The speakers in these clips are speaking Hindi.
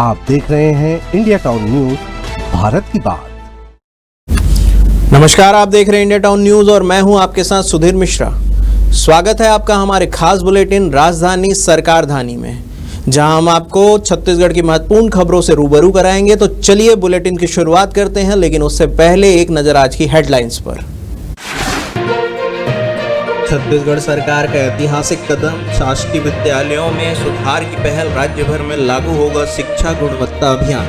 आप देख रहे हैं इंडिया टाउन न्यूज, भारत की बात। नमस्कार, आप देख रहे हैं इंडिया टाउन न्यूज और मैं हूं आपके साथ सुधीर मिश्रा। स्वागत है आपका हमारे खास बुलेटिन राजधानी सरकारधानी में, जहां हम आपको छत्तीसगढ़ की महत्वपूर्ण खबरों से रूबरू कराएंगे। तो चलिए बुलेटिन की शुरुआत करते हैं, लेकिन उससे पहले एक नजर आज की हेडलाइंस पर। छत्तीसगढ़ सरकार का ऐतिहासिक कदम, शासकीय विद्यालयों में सुधार की पहल, राज्य भर में लागू होगा शिक्षा गुणवत्ता अभियान।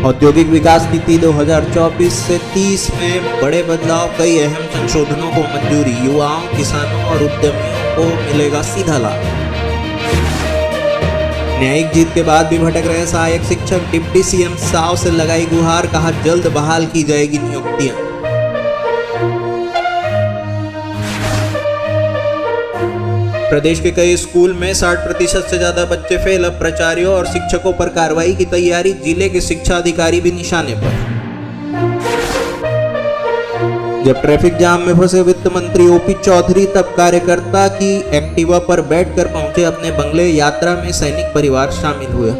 औद्योगिक विकास नीति 2024 से 30 में बड़े बदलाव, कई अहम संशोधनों को मंजूरी, युवाओं, किसानों और उद्यमियों को मिलेगा सीधा लाभ। न्यायिक जीत के बाद भी भटक रहे सहायक शिक्षक, डिप्टी सीएम साव से लगाई गुहार, कहा जल्द बहाल की जाएगी नियुक्तियां। प्रदेश के कई स्कूल में 60% से ज्यादा बच्चे फेल, अब प्राचार्यों और शिक्षकों पर कार्रवाई की तैयारी, जिले के शिक्षा अधिकारी भी निशाने पर। जब ट्रैफिक जाम में फंसे वित्त मंत्री ओपी चौधरी, तब कार्यकर्ता की एक्टिवा पर बैठकर पहुंचे अपने बंगले, यात्रा में सैनिक परिवार शामिल हुए।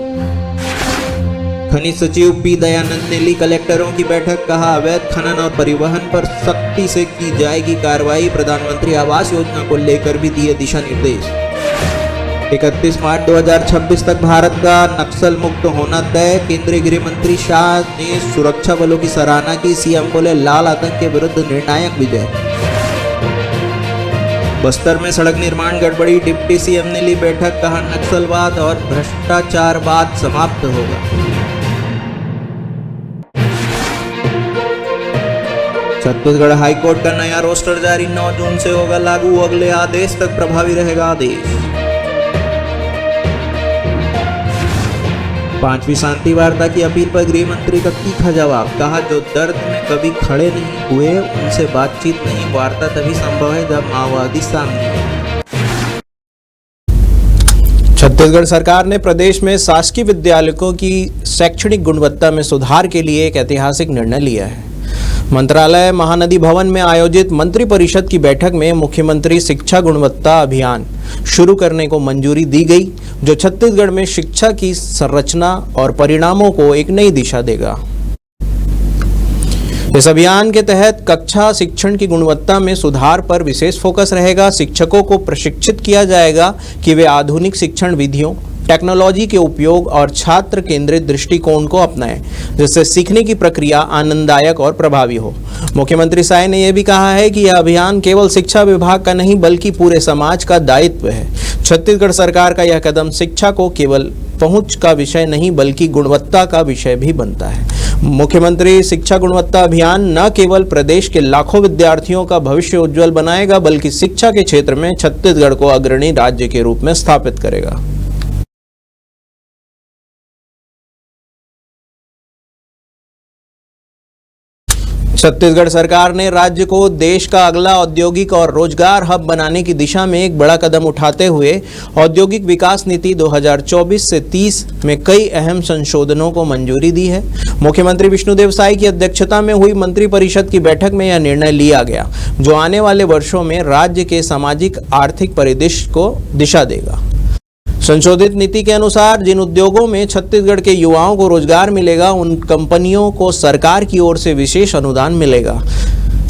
खनिज सचिव पी दयानंद ने ली कलेक्टरों की बैठक, कहा अवैध खनन और परिवहन पर सख्ती से की जाएगी कार्रवाई, प्रधानमंत्री आवास योजना को लेकर भी दिए दिशा निर्देश। 31 मार्च 2026 तक भारत का नक्सल मुक्त होना तय, केंद्रीय गृह मंत्री शाह ने सुरक्षा बलों की सराहना की, सीएम बोले लाल आतंक के विरुद्ध निर्णायक विजय। बस्तर में सड़क निर्माण गड़बड़ी, डिप्टी सीएम ने ली बैठक, कहा नक्सलवाद और भ्रष्टाचारवाद समाप्त होगा। छत्तीसगढ़ हाईकोर्ट का नया रोस्टर जारी, 9 जून से होगा लागू, अगले आदेश तक प्रभावी रहेगा आदेश। 5वीं शांति वार्ता की अपील पर गृह मंत्री का तीखा जवाब, कहा जो दर्द में कभी खड़े नहीं हुए उनसे बातचीत नहीं, वार्ता तभी संभव है जब माओवादी सामने हो। छत्तीसगढ़ सरकार ने प्रदेश में शासकीय विद्यालयों की शैक्षणिक गुणवत्ता में सुधार के लिए एक ऐतिहासिक निर्णय लिया है। मंत्रालय महानदी भवन में आयोजित मंत्री परिषद की बैठक में मुख्यमंत्री शिक्षा गुणवत्ता अभियान शुरू करने को मंजूरी दी गई, जो छत्तीसगढ़ में शिक्षा की संरचना और परिणामों को एक नई दिशा देगा। इस अभियान के तहत कक्षा शिक्षण की गुणवत्ता में सुधार पर विशेष फोकस रहेगा। शिक्षकों को प्रशिक्षित किया जाएगा कि वे आधुनिक शिक्षण विधियों, टेक्नोलॉजी के उपयोग और छात्र केंद्रित दृष्टिकोण को अपनाएं, जिससे सीखने की प्रक्रिया आनंददायक और प्रभावी हो। मुख्यमंत्री साय ने यह भी कहा है कि यह अभियान केवल शिक्षा विभाग का नहीं बल्कि पूरे समाज का दायित्व है। छत्तीसगढ़ सरकार का यह कदम शिक्षा को केवल पहुंच का विषय नहीं बल्कि गुणवत्ता का विषय भी बनता है। मुख्यमंत्री शिक्षा गुणवत्ता अभियान न केवल प्रदेश के लाखों विद्यार्थियों का भविष्य उज्जवल बनाएगा बल्कि शिक्षा के क्षेत्र में छत्तीसगढ़ को अग्रणी राज्य के रूप में स्थापित करेगा। छत्तीसगढ़ सरकार ने राज्य को देश का अगला औद्योगिक और रोजगार हब बनाने की दिशा में एक बड़ा कदम उठाते हुए औद्योगिक विकास नीति 2024 से 30 में कई अहम संशोधनों को मंजूरी दी है। मुख्यमंत्री विष्णुदेव साय की अध्यक्षता में हुई मंत्री परिषद की बैठक में यह निर्णय लिया गया, जो आने वाले वर्षों में राज्य के सामाजिक आर्थिक परिदृश्य को दिशा देगा। संशोधित नीति के अनुसार जिन उद्योगों में छत्तीसगढ़ के युवाओं को रोजगार मिलेगा, उन कंपनियों को सरकार की ओर से विशेष अनुदान मिलेगा।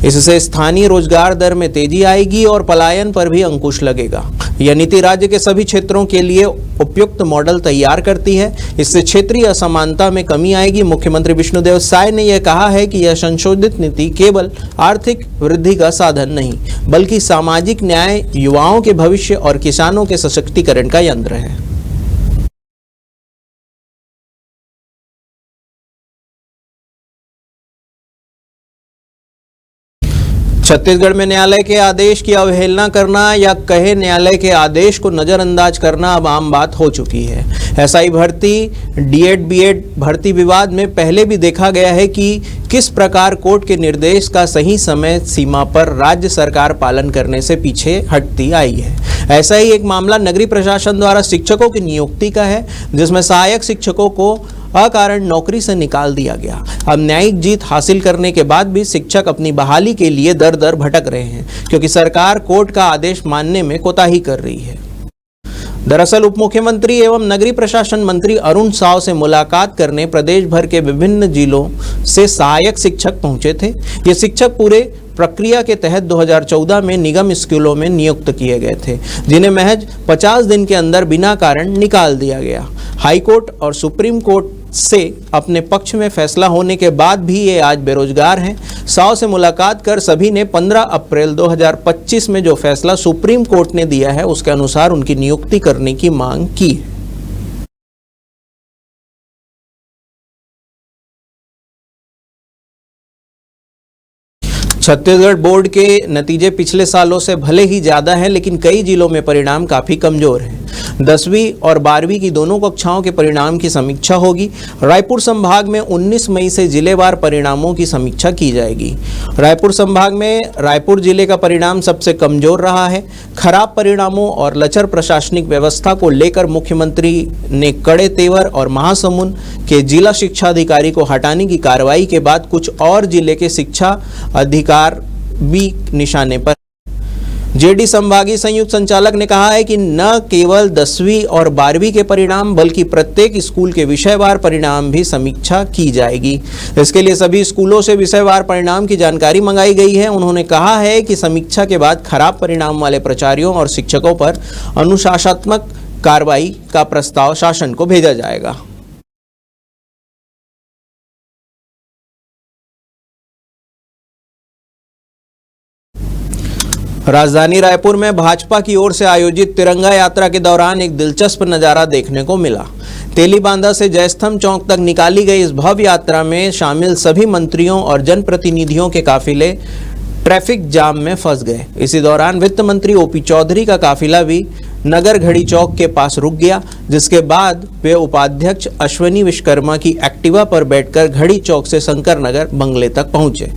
इससे स्थानीय रोजगार दर में तेजी आएगी और पलायन पर भी अंकुश लगेगा। यह नीति राज्य के सभी क्षेत्रों के लिए उपयुक्त मॉडल तैयार करती है। इससे क्षेत्रीय असमानता में कमी आएगी। मुख्यमंत्री विष्णुदेव साय ने यह कहा है कि यह संशोधित नीति केवल आर्थिक वृद्धि का साधन नहीं बल्कि सामाजिक न्याय, युवाओं के भविष्य और किसानों के सशक्तिकरण का यंत्र है। छत्तीसगढ़ में न्यायालय के आदेश की अवहेलना करना या कहे न्यायालय के आदेश को नजरअंदाज करना अब आम बात हो चुकी है। एसआई भर्ती, डीएड बीएड भर्ती विवाद में पहले भी देखा गया है कि किस प्रकार कोर्ट के निर्देश का सही समय सीमा पर राज्य सरकार पालन करने से पीछे हटती आई है। ऐसा ही एक मामला नगरीय प्रशासन द्वारा शिक्षकों की नियुक्ति का है, जिसमें सहायक शिक्षकों को अकारण नौकरी से निकाल दिया गया। अब न्यायिक जीत हासिल करने के बाद भी शिक्षक अपनी बहाली के लिए दर दर भटक रहे हैं, क्योंकि सरकार कोर्ट का आदेश मानने में कोताही कर रही है। दरअसल उप मुख्यमंत्री एवं नगरीय प्रशासन मंत्री अरुण साव से मुलाकात करने प्रदेश भर के विभिन्न जिलों से सहायक शिक्षक पहुंचे थे। ये शिक्षक पूरे प्रक्रिया के तहत 2014 में निगम स्कूलों में नियुक्त किए गए थे, जिन्हें महज 50 दिन के अंदर बिना कारण निकाल दिया गया। हाईकोर्ट और सुप्रीम कोर्ट से अपने पक्ष में फैसला होने के बाद भी ये आज बेरोजगार हैं। साव से मुलाकात कर सभी ने 15 अप्रैल 2025 में जो फैसला सुप्रीम कोर्ट ने दिया है उसके अनुसार उनकी नियुक्ति करने की मांग की है। छत्तीसगढ़ बोर्ड के नतीजे पिछले सालों से भले ही ज़्यादा हैं, लेकिन कई जिलों में परिणाम काफ़ी कमज़ोर हैं। 10वीं और 12वीं की दोनों कक्षाओं के परिणाम की समीक्षा होगी। रायपुर संभाग में 19 मई से जिलेवार परिणामों की समीक्षा की जाएगी। रायपुर संभाग में रायपुर जिले का परिणाम सबसे कमज़ोर रहा है। खराब परिणामों और लचर प्रशासनिक व्यवस्था को लेकर मुख्यमंत्री ने कड़े तेवर और महासमुंद के जिला शिक्षा अधिकारी को हटाने की कार्रवाई के बाद कुछ और जिले के शिक्षा अधिकारी भी निशाने पर। जेडी संभागीय संयुक्त संचालक ने कहा है कि न केवल 10वीं और 12वीं के परिणाम बल्कि प्रत्येक स्कूल के विषयवार परिणाम भी समीक्षा की जाएगी। इसके लिए सभी स्कूलों से विषयवार परिणाम की जानकारी मंगाई गई है। उन्होंने कहा है कि समीक्षा के बाद खराब परिणाम वाले प्राचार्यों और शिक्षकों पर अनुशासनात्मक कार्रवाई का प्रस्ताव शासन को भेजा जाएगा। राजधानी रायपुर में भाजपा की ओर से आयोजित तिरंगा यात्रा के दौरान एक दिलचस्प नज़ारा देखने को मिला। तेलीबांधा से जयस्तंभ चौक तक निकाली गई इस भव्य यात्रा में शामिल सभी मंत्रियों और जनप्रतिनिधियों के काफिले ट्रैफिक जाम में फंस गए। इसी दौरान वित्त मंत्री ओपी चौधरी का काफिला भी नगर घड़ी चौक के पास रुक गया, जिसके बाद वे उपाध्यक्ष अश्वनी विश्वकर्मा की एक्टिवा पर बैठकर घड़ी चौक से शंकर नगर बंगले तक पहुंचे।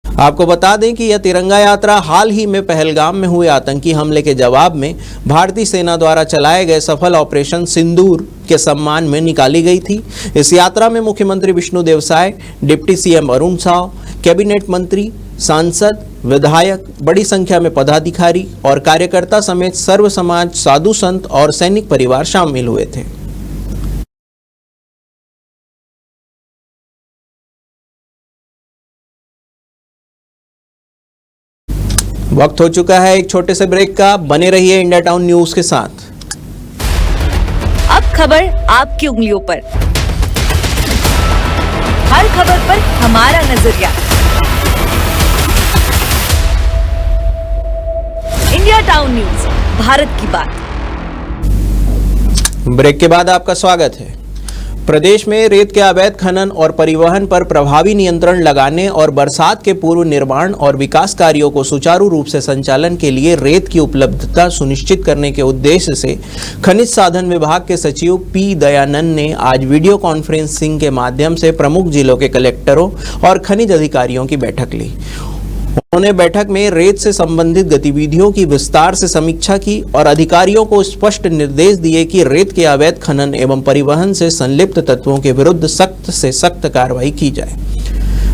आपको बता दें कि यह तिरंगा यात्रा हाल ही में पहलगाम में हुए आतंकी हमले के जवाब में भारतीय सेना द्वारा चलाए गए सफल ऑपरेशन सिंदूर के सम्मान में निकाली गई थी। इस यात्रा में मुख्यमंत्री Vishnudeo Sai, deputy CM Arun Sao, cabinet मंत्री, सांसद, विधायक, बड़ी संख्या में पदाधिकारी और कार्यकर्ता समेत सर्व समाज, साधु संत और सैनिक परिवार शामिल हुए थे। वक्त हो चुका है एक छोटे से ब्रेक का। बने रहिए इंडिया टाउन न्यूज के साथ। अब खबर आपकी उंगलियों पर, हर खबर पर हमारा नजरिया। इंडिया टाउन न्यूज, भारत की बात। ब्रेक के बाद आपका स्वागत है। प्रदेश में रेत के अवैध खनन और परिवहन पर प्रभावी नियंत्रण लगाने और बरसात के पूर्व निर्माण और विकास कार्यों को सुचारू रूप से संचालन के लिए रेत की उपलब्धता सुनिश्चित करने के उद्देश्य से खनिज साधन विभाग के सचिव पी दयानंद ने आज वीडियो कॉन्फ्रेंसिंग के माध्यम से प्रमुख जिलों के कलेक्टरों और खनिज अधिकारियों की बैठक ली। उन्होंने बैठक में रेत से संबंधित गतिविधियों की विस्तार से समीक्षा की और अधिकारियों को स्पष्ट निर्देश दिए कि रेत के अवैध खनन एवं परिवहन से संलिप्त तत्वों के विरुद्ध सख्त से सख्त कार्रवाई की जाए।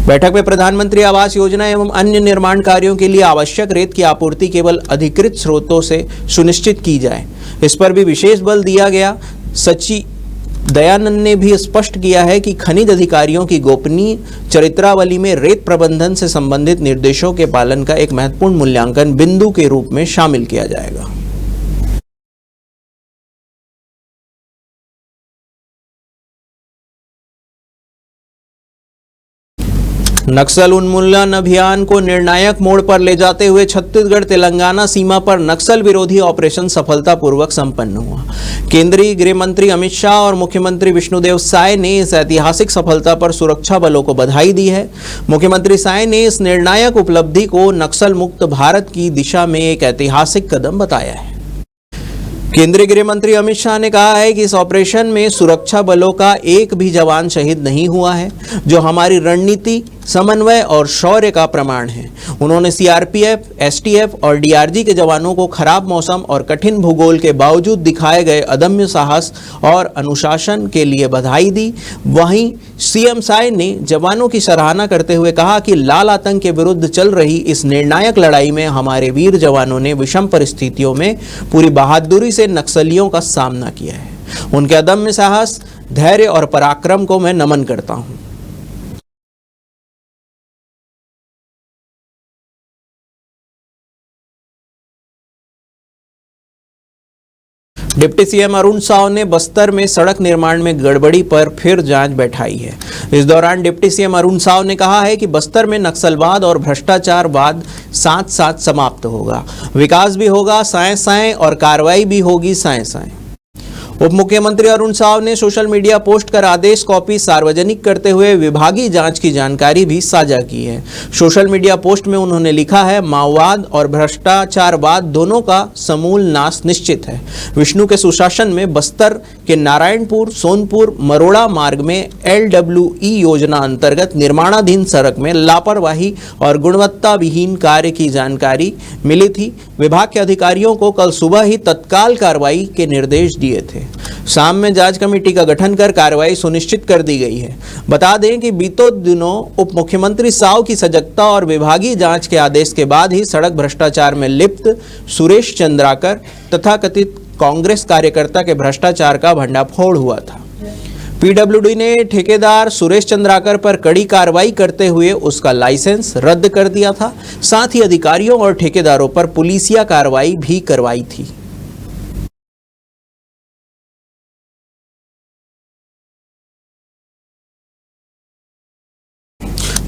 बैठक में प्रधानमंत्री आवास योजना एवं अन्य निर्माण कार्यों के लिए आवश्यक रेत की आपूर्ति केवल अधिकृत स्रोतों से सुनिश्चित की जाए, इस पर भी विशेष बल दिया गया। सचिव दयानंद ने भी स्पष्ट किया है कि खनिज अधिकारियों की गोपनीय चरित्रावली में रेत प्रबंधन से संबंधित निर्देशों के पालन का एक महत्वपूर्ण मूल्यांकन बिंदु के रूप में शामिल किया जाएगा। नक्सल उन्मूलन अभियान को निर्णायक मोड़ पर ले जाते हुए छत्तीसगढ़ तेलंगाना सीमा पर नक्सल विरोधी ऑपरेशन सफलतापूर्वक संपन्न हुआ। केंद्रीय गृह मंत्री अमित शाह और मुख्यमंत्री विष्णुदेव साय ने इस ऐतिहासिक सफलता पर सुरक्षा बलों को बधाई दी है। मुख्यमंत्री साय ने इस निर्णायक उपलब्धि को नक्सल मुक्त भारत की दिशा में एक ऐतिहासिक कदम बताया है। केंद्रीय गृह मंत्री अमित शाह ने कहा है कि इस ऑपरेशन में सुरक्षा बलों का एक भी जवान शहीद नहीं हुआ है, जो हमारी रणनीति, समन्वय और शौर्य का प्रमाण है। उन्होंने सीआरपीएफ, एसटीएफ और डीआरजी के जवानों को खराब मौसम और कठिन भूगोल के बावजूद दिखाए गए अदम्य साहस और अनुशासन के लिए बधाई दी। वहीं सीएम साय ने जवानों की सराहना करते हुए कहा कि लाल आतंक के विरुद्ध चल रही इस निर्णायक लड़ाई में हमारे वीर जवानों ने विषम परिस्थितियों में पूरी बहादुरी से नक्सलियों का सामना किया है। उनके अदम्य साहस, धैर्य और पराक्रम को मैं नमन करता हूं। डिप्टी सीएम अरुण साव ने बस्तर में सड़क निर्माण में गड़बड़ी पर फिर जांच बैठाई है। इस दौरान डिप्टी सीएम अरुण साव ने कहा है कि बस्तर में नक्सलवाद और भ्रष्टाचारवाद साथ साथ समाप्त होगा। विकास भी होगा साए साए और कार्रवाई भी होगी साए साए। उप मुख्यमंत्री अरुण साव ने सोशल मीडिया पोस्ट कर आदेश कॉपी सार्वजनिक करते हुए विभागीय जांच की जानकारी भी साझा की है। सोशल मीडिया पोस्ट में उन्होंने लिखा है, माओवाद और भ्रष्टाचारवाद दोनों का समूल नाश निश्चित है। विष्णु के सुशासन में बस्तर के नारायणपुर, सोनपुर, मरोड़ा मार्ग में LWE योजना अंतर्गत निर्माणाधीन सड़क में लापरवाही और गुणवत्ता विहीन कार्य की जानकारी मिली थी। विभाग के अधिकारियों को कल सुबह ही तत्काल कार्रवाई के निर्देश दिए थे। शाम में जांच कमेटी का गठन कर कार्रवाई सुनिश्चित कर दी गई है। बता दें कि बीते दिनों उप मुख्यमंत्री साव की सजगता और विभागीय जांच के आदेश के बाद ही सड़क भ्रष्टाचार में लिप्त सुरेश चंद्राकर तथा कथित कांग्रेस कार्यकर्ता के भ्रष्टाचार का भंडाफोड़ हुआ था। पीडब्ल्यूडी ने ठेकेदार सुरेश चंद्राकर पर कड़ी कार्रवाई करते हुए उसका लाइसेंस रद्द कर दिया था। साथ ही अधिकारियों और ठेकेदारों पर पुलिसिया कार्रवाई भी करवाई थी।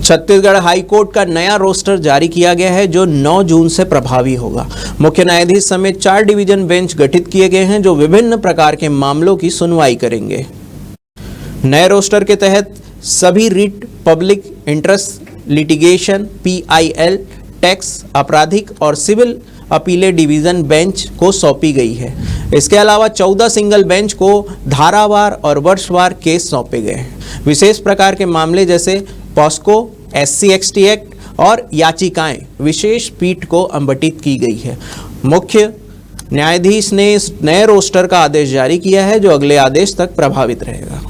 छत्तीसगढ़ हाईकोर्ट का नया रोस्टर जारी किया गया है जो 9 जून से प्रभावी होगा। मुख्य न्यायाधीश समेत 4 डिवीजन बेंच गठित किए गए हैं जो विभिन्न प्रकार के मामलों की सुनवाई करेंगे। नए रोस्टर के तहत सभी writ, public interest litigation, PIL, tax, आपराधिक और सिविल अपीलें डिवीजन बेंच को सौंपी गई है। इसके अलावा 14 सिंगल बेंच को धारावार और वर्षवार केस सौंपे गए हैं। विशेष प्रकार के मामले जैसे पॉस्को, SC/ST एक्ट और याचिकाएं विशेष पीठ को आवंटित की गई है। मुख्य न्यायाधीश ने इस नए रोस्टर का आदेश जारी किया है जो अगले आदेश तक प्रभावित रहेगा।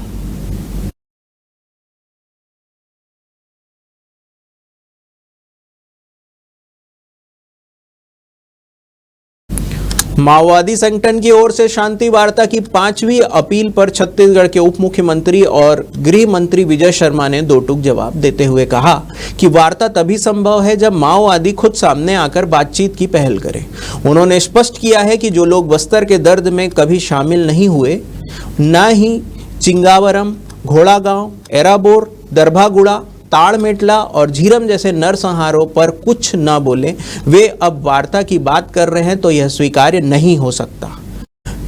माओवादी संगठन की ओर से शांति वार्ता की 5वीं अपील पर छत्तीसगढ़ के उप मुख्यमंत्री और गृह मंत्री विजय शर्मा ने दो टूक जवाब देते हुए कहा कि वार्ता तभी संभव है जब माओवादी खुद सामने आकर बातचीत की पहल करें। उन्होंने स्पष्ट किया है कि जो लोग बस्तर के दर्द में कभी शामिल नहीं हुए, न ही चिंगावरम, घोड़ागांव, एराबोर, दरभागुड़ा, ताड़मेटला और झीरम जैसे नरसंहारों पर कुछ न बोले, वे अब वार्ता की बात कर रहे हैं तो यह स्वीकार्य नहीं हो सकता।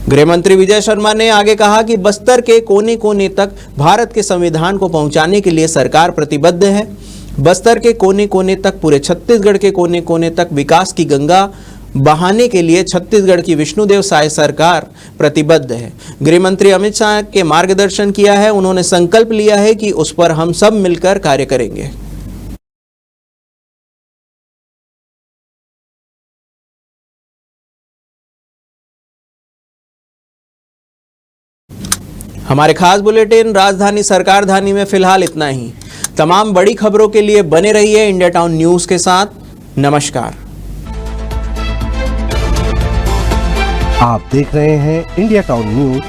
गृह मंत्री विजय शर्मा ने आगे कहा कि बस्तर के कोने कोने तक भारत के संविधान को पहुंचाने के लिए सरकार प्रतिबद्ध है। बस्तर के कोने कोने तक, पूरे छत्तीसगढ़ के कोने कोने तक विकास की गंगा बहाने के लिए छत्तीसगढ़ की विष्णुदेव साय सरकार प्रतिबद्ध है। गृह मंत्री अमित शाह के मार्गदर्शन किया है। उन्होंने संकल्प लिया है कि उस पर हम सब मिलकर कार्य करेंगे। हमारे खास बुलेटिन राजधानी सरकार धानी में फिलहाल इतना ही। तमाम बड़ी खबरों के लिए बने रहिए इंडिया टाउन न्यूज के साथ। नमस्कार। आप देख रहे हैं इंडिया टाउन न्यूज,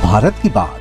भारत की बात।